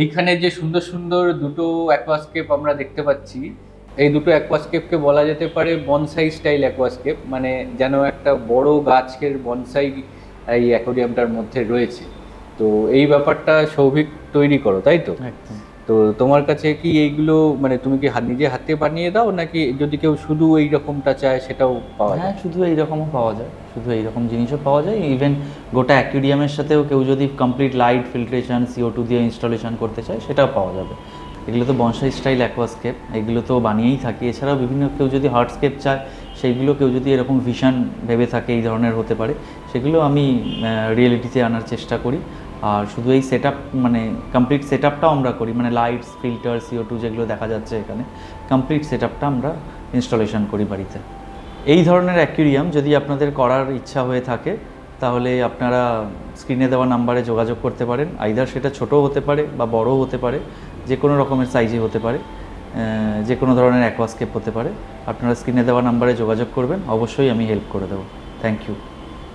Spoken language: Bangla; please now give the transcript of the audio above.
এইখানে যে সুন্দর সুন্দর দুটো অ্যাকোয়াস্কেপ আমরা দেখতে পাচ্ছি, এই দুটো অ্যাকোয়াস্কেপকে বলা যেতে পারে বনসাই স্টাইল অ্যাকোয়াস্কেপ, মানে যেন একটা বড় গাছের বনসাই এই অ্যাকোরিয়ামটার মধ্যে রয়েছে। তো এই ব্যাপারটা সৌভিক তৈরি করো, তাই তো? একদম। তো তোমার কাছে কি এইগুলো, মানে তুমি কি নিজে হাতে বানিয়ে দাও, নাকি যদি কেউ শুধু এই রকমটা চায় সেটাও পাওয়া হ্যাঁ, যায়? শুধু এই রকমও পাওয়া যায়, শুধু এই রকম জিনিসও পাওয়া যায়। ইভেন গোটা অ্যাকুরিয়ামের সাথেও কেউ যদি কমপ্লিট লাইট ফিল্ট্রেশন CO2 দিয়ে ইনস্টলেশন করতে চায় সেটাও পাওয়া যাবে। এগুলো তো বনসাই স্টাইল অ্যাকোয়াস্কেপ, এগুলো তো বানিয়েই থাকি। এছাড়াও বিভিন্ন কেউ যদি হার্ডস্কেপ চায়, সেইগুলো কেউ যদি এরকম ভিশন ভেবে থাকে এই ধরনের হতে পারে, সেগুলো আমি রিয়েলিটিতে আনার চেষ্টা করি। আর শুধু এই সেট আপ, মানে কমপ্লিট সেট আপটাও আমরা করি, মানে লাইটস, ফিল্টার, CO2 যেগুলো দেখা যাচ্ছে এখানে, কমপ্লিট সেট আপটা আমরা ইনস্টলেশন করি বাড়িতে। এই ধরনের অ্যাকুরিয়াম যদি আপনাদের করার ইচ্ছা হয়ে থাকে, তাহলে আপনারা স্ক্রিনে দেওয়া নাম্বারে যোগাযোগ করতে পারেন। আইদার সেটা ছোটও হতে পারে বা বড়ও হতে পারে, যে কোনো রকমের সাইজে হতে পারে, যে কোনো ধরনের অ্যাকোয়াস্কেপ হতে পারে। আপনারা স্ক্রিনে দেওয়া নাম্বারে যোগাযোগ করবেন, অবশ্যই আমি হেল্প করে দেবো। Thank you.